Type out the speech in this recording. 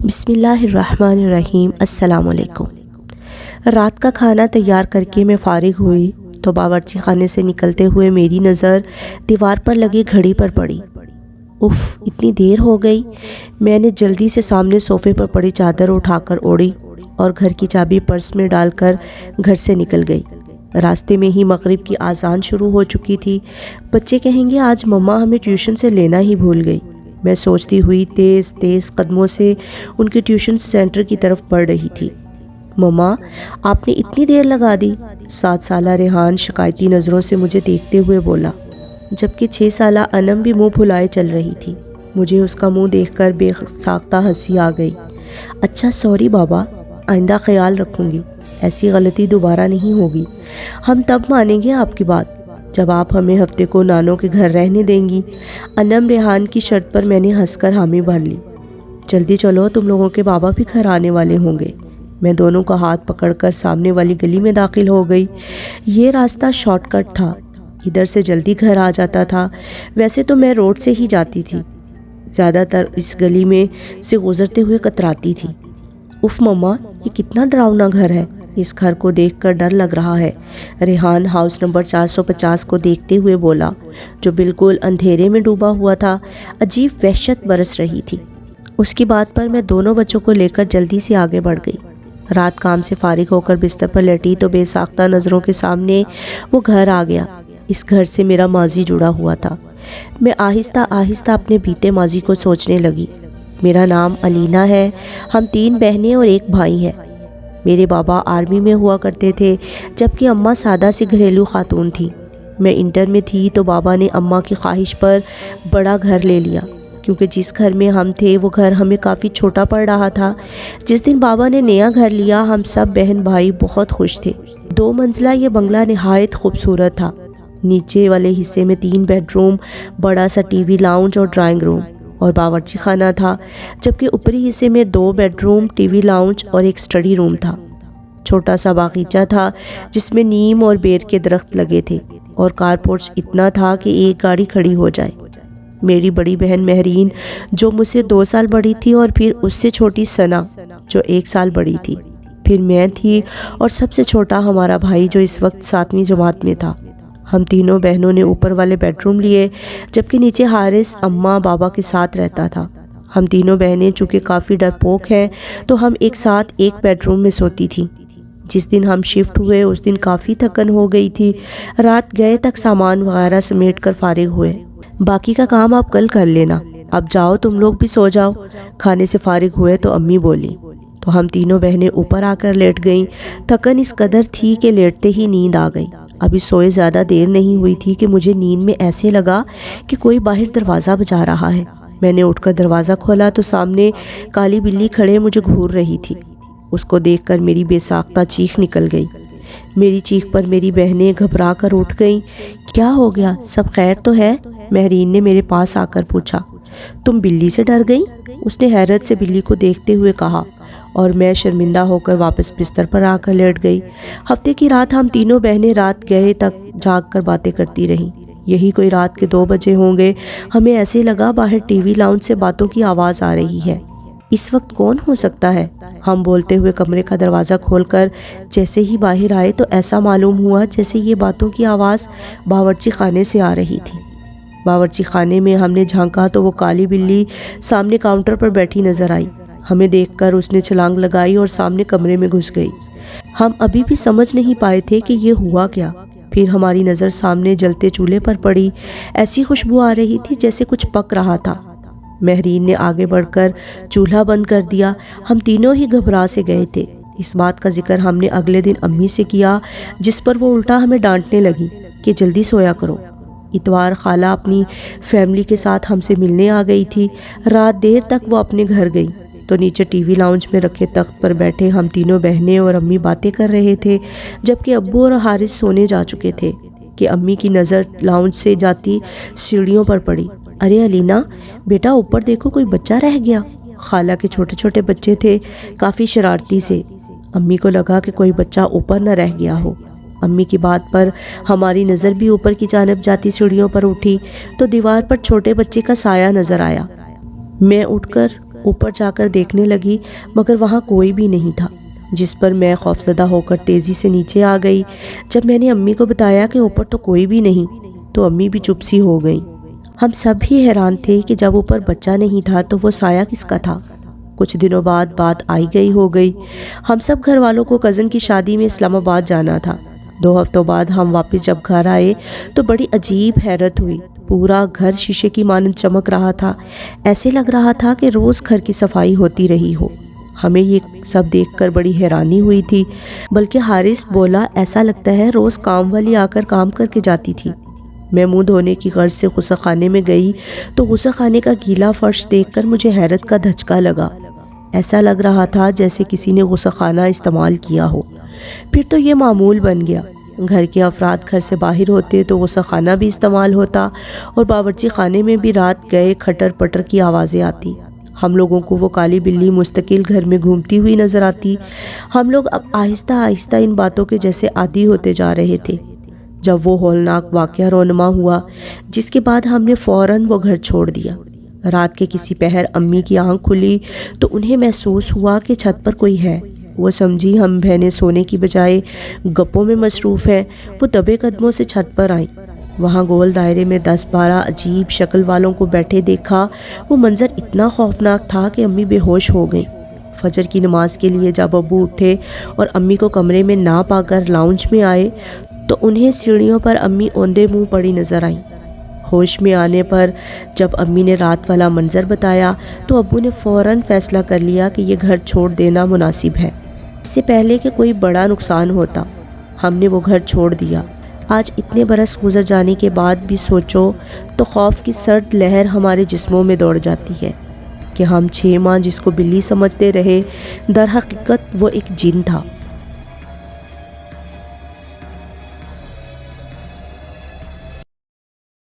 بسم اللہ الرحمن الرحیم۔ السلام علیکم۔ رات کا کھانا تیار کر کے میں فارغ ہوئی تو باورچی خانے سے نکلتے ہوئے میری نظر دیوار پر لگی گھڑی پر پڑی۔ اف، اتنی دیر ہو گئی۔ میں نے جلدی سے سامنے صوفے پر پڑی چادر اٹھا کر اوڑھی اور گھر کی چابی پرس میں ڈال کر گھر سے نکل گئی۔ راستے میں ہی مغرب کی اذان شروع ہو چکی تھی۔ بچے کہیں گے آج مما ہمیں ٹیوشن سے لینا ہی بھول گئی، میں سوچتی ہوئی تیز تیز قدموں سے ان کے ٹیوشن سینٹر کی طرف بڑھ رہی تھی۔ مما، آپ نے اتنی دیر لگا دی؟ 7 سالہ ریحان شکایتی نظروں سے مجھے دیکھتے ہوئے بولا، جبکہ 6 سالہ انم بھی منہ پھلائے چل رہی تھی۔ مجھے اس کا منہ دیکھ کر بے ساختہ ہنسی آ گئی۔ اچھا سوری بابا، آئندہ خیال رکھوں گی، ایسی غلطی دوبارہ نہیں ہوگی۔ ہم تب مانیں گے آپ کی بات جب آپ ہمیں ہفتے کو نانوں کے گھر رہنے دیں گی۔ انم ریحان کی شرط پر میں نے ہنس کر حامی بھر لی۔ جلدی چلو، تم لوگوں کے بابا بھی گھر آنے والے ہوں گے۔ میں دونوں کا ہاتھ پکڑ کر سامنے والی گلی میں داخل ہو گئی۔ یہ راستہ شارٹ کٹ تھا، ادھر سے جلدی گھر آ جاتا تھا۔ ویسے تو میں روڈ سے ہی جاتی تھی، زیادہ تر اس گلی میں سے گزرتے ہوئے کتراتی تھی۔ اف مما، یہ کتنا ڈراؤنا گھر ہے، اس گھر کو دیکھ کر ڈر لگ رہا ہے۔ ریحان ہاؤس نمبر 450 کو دیکھتے ہوئے بولا، جو بالکل اندھیرے میں ڈوبا ہوا تھا۔ عجیب وحشت برس رہی تھی۔ اس کی بات پر میں دونوں بچوں کو لے کر جلدی سے آگے بڑھ گئی۔ رات کام سے فارغ ہو کر بستر پر لیٹی تو بے ساختہ نظروں کے سامنے وہ گھر آ گیا۔ اس گھر سے میرا ماضی جڑا ہوا تھا۔ میں آہستہ آہستہ اپنے بیتے ماضی کو سوچنے لگی۔ میرا نام علینا ہے، ہم 3 بہنیں اور 1 بھائی ہیں۔ میرے بابا آرمی میں ہوا کرتے تھے، جبکہ اماں سادہ سی گھریلو خاتون تھی۔ میں انٹر میں تھی تو بابا نے اماں کی خواہش پر بڑا گھر لے لیا، کیونکہ جس گھر میں ہم تھے وہ گھر ہمیں کافی چھوٹا پڑ رہا تھا۔ جس دن بابا نے نیا گھر لیا ہم سب بہن بھائی بہت خوش تھے۔ 2 منزلہ یہ بنگلہ نہایت خوبصورت تھا۔ نیچے والے حصے میں 3 بیڈ روم، بڑا سا ٹی وی لاؤنج اور ڈرائنگ روم اور باورچی خانہ تھا، جبکہ اوپری حصے میں 2 bed room, T V lounge اور ایک اسٹڈی روم تھا۔ چھوٹا سا باغیچہ تھا جس میں نیم اور بیر کے درخت لگے تھے اور کار پورچ اتنا تھا کہ ایک گاڑی کھڑی ہو جائے۔ میری بڑی بہن مہرین جو مجھ سے 2 سال بڑی تھی، اور پھر اس سے چھوٹی ثنا جو 1 سال بڑی تھی، پھر میں تھی اور سب سے چھوٹا ہمارا بھائی جو اس وقت 7ویں جماعت میں تھا۔ ہم تینوں بہنوں نے اوپر والے بیڈ روم لیے، جبکہ نیچے حارث اماں بابا کے ساتھ رہتا تھا۔ ہم تینوں بہنیں چونکہ کافی ڈرپوک ہیں تو ہم ایک ساتھ ایک بیڈ روم میں سوتی تھیں۔ جس دن ہم شفٹ ہوئے اس دن کافی تھکن ہو گئی تھی۔ رات گئے تک سامان وغیرہ سمیٹ کر فارغ ہوئے۔ باقی کا کام آپ کل کر لینا، اب جاؤ تم لوگ بھی سو جاؤ۔ کھانے سے فارغ ہوئے تو امی بولی تو ہم تینوں بہنیں اوپر آ کر لیٹ گئیں۔ تھکن اس قدر تھی کہ لیٹتے ہی نیند آ گئی۔ ابھی سوئے زیادہ دیر نہیں ہوئی تھی کہ مجھے نیند میں ایسے لگا کہ کوئی باہر دروازہ بجا رہا ہے۔ میں نے اٹھ کر دروازہ کھولا تو سامنے کالی بلی کھڑے مجھے گھور رہی تھی۔ اس کو دیکھ کر میری بے ساختہ چیخ نکل گئی۔ میری چیخ پر میری بہنیں گھبرا کر اٹھ گئیں۔ کیا ہو گیا، سب خیر تو ہے؟ مہرین نے میرے پاس آ کر پوچھا۔ تم بلی سے ڈر گئی؟ اس نے حیرت سے بلی کو دیکھتے ہوئے کہا، اور میں شرمندہ ہو کر واپس بستر پر آ کر لیٹ گئی۔ ہفتے کی رات ہم تینوں بہنیں رات گئے تک جاگ کر باتیں کرتی رہیں۔ یہی کوئی رات کے 2 بجے ہوں گے۔ ہمیں ایسے لگا باہر ٹی وی لاؤنج سے باتوں کی آواز آ رہی ہے۔ اس وقت کون ہو سکتا ہے؟ ہم بولتے ہوئے کمرے کا دروازہ کھول کر جیسے ہی باہر آئے تو ایسا معلوم ہوا جیسے یہ باتوں کی آواز باورچی خانے سے آ رہی تھی۔ باورچی خانے میں ہم نے جھانکا تو وہ کالی بلی سامنے کاؤنٹر پر بیٹھی نظر آئی۔ ہمیں دیکھ کر اس نے چھلانگ لگائی اور سامنے کمرے میں گھس گئی۔ ہم ابھی بھی سمجھ نہیں پائے تھے کہ یہ ہوا کیا۔ پھر ہماری نظر سامنے جلتے چولہے پر پڑی۔ ایسی خوشبو آ رہی تھی جیسے کچھ پک رہا تھا۔ مہرین نے آگے بڑھ کر چولہا بند کر دیا۔ ہم تینوں ہی گھبرا سے گئے تھے۔ اس بات کا ذکر ہم نے اگلے دن امی سے کیا، جس پر وہ الٹا ہمیں ڈانٹنے لگی کہ جلدی سویا کرو۔ اتوار خالہ اپنی فیملی کے ساتھ ہم سے ملنے آ گئی تھی۔ رات دیر تک وہ اپنے گھر گئی تو نیچے ٹی وی لاؤنج میں رکھے تخت پر بیٹھے ہم تینوں بہنیں اور امی باتیں کر رہے تھے، جبکہ ابو اور حارث سونے جا چکے تھے کہ امی کی نظر لاؤنج سے جاتی سیڑھیوں پر پڑی۔ ارے علینا بیٹا، اوپر دیکھو، کوئی بچہ رہ گیا۔ خالہ کے چھوٹے چھوٹے بچے تھے، کافی شرارتی سے۔ امی کو لگا کہ کوئی بچہ اوپر نہ رہ گیا ہو۔ امی کی بات پر ہماری نظر بھی اوپر کی جانب جاتی سیڑھیوں پر اٹھی تو دیوار پر چھوٹے بچے کا سایہ نظر آیا۔ میں اٹھ کر اوپر جا کر دیکھنے لگی مگر وہاں کوئی بھی نہیں تھا، جس پر میں خوفزدہ ہو کر تیزی سے نیچے آ گئی۔ جب میں نے امی کو بتایا کہ اوپر تو کوئی بھی نہیں تو امی بھی چپ سی ہو گئیں۔ ہم سب بھی حیران تھے کہ جب اوپر بچہ نہیں تھا تو وہ سایہ کس کا تھا۔ کچھ دنوں بعد بات آئی گئی ہو گئی۔ ہم سب گھر والوں کو کزن کی شادی میں اسلام آباد جانا تھا۔ 2 ہفتوں بعد ہم واپس جب گھر آئے تو بڑی عجیب حیرت ہوئی۔ پورا گھر شیشے کی مانند چمک رہا تھا، ایسے لگ رہا تھا کہ روز گھر کی صفائی ہوتی رہی ہو۔ ہمیں یہ سب دیکھ کر بڑی حیرانی ہوئی تھی، بلکہ حارث بولا ایسا لگتا ہے روز کام والی آ کر کام کر کے جاتی تھی۔ میں منہ دھونے کی غرض سے غسل خانے میں گئی تو غسل خانے کا گیلا فرش دیکھ کر مجھے حیرت کا دھچکا لگا۔ ایسا لگ رہا تھا جیسے کسی نے غسل خانہ استعمال کیا ہو۔ پھر تو یہ معمول بن گیا، گھر کے افراد گھر سے باہر ہوتے تو غسل خانہ بھی استعمال ہوتا اور باورچی خانے میں بھی رات گئے کھٹر پٹر کی آوازیں آتی۔ ہم لوگوں کو وہ کالی بلی مستقل گھر میں گھومتی ہوئی نظر آتی۔ ہم لوگ اب آہستہ آہستہ ان باتوں کے جیسے عادی ہوتے جا رہے تھے۔ جب وہ ہولناک واقعہ رونما ہوا جس کے بعد ہم نے فوراً وہ گھر چھوڑ دیا۔ رات کے کسی پہر امی کی آنکھ کھلی تو انہیں محسوس ہوا کہ چھت پر کوئی ہے۔ وہ سمجھی ہم بہنیں سونے کی بجائے گپوں میں مصروف ہیں۔ وہ دبے قدموں سے چھت پر آئیں۔ وہاں گول دائرے میں 10-12 عجیب شکل والوں کو بیٹھے دیکھا۔ وہ منظر اتنا خوفناک تھا کہ امی بے ہوش ہو گئیں۔ فجر کی نماز کے لیے جب ابو اٹھے اور امی کو کمرے میں نہ پا کر لاؤنج میں آئے تو انہیں سیڑھیوں پر امی اوندے منہ پڑی نظر آئیں۔ ہوش میں آنے پر جب امی نے رات والا منظر بتایا تو ابو نے فوراً فیصلہ کر لیا کہ یہ گھر چھوڑ دینا مناسب ہے، اس سے پہلے کہ کوئی بڑا نقصان ہوتا۔ ہم نے وہ گھر چھوڑ دیا۔ آج اتنے برس گزر جانے کے بعد بھی سوچو تو خوف کی سرد لہر ہمارے جسموں میں دوڑ جاتی ہے کہ ہم 6 ماہ جس کو بلی سمجھتے رہے در حقیقت وہ ایک جن تھا۔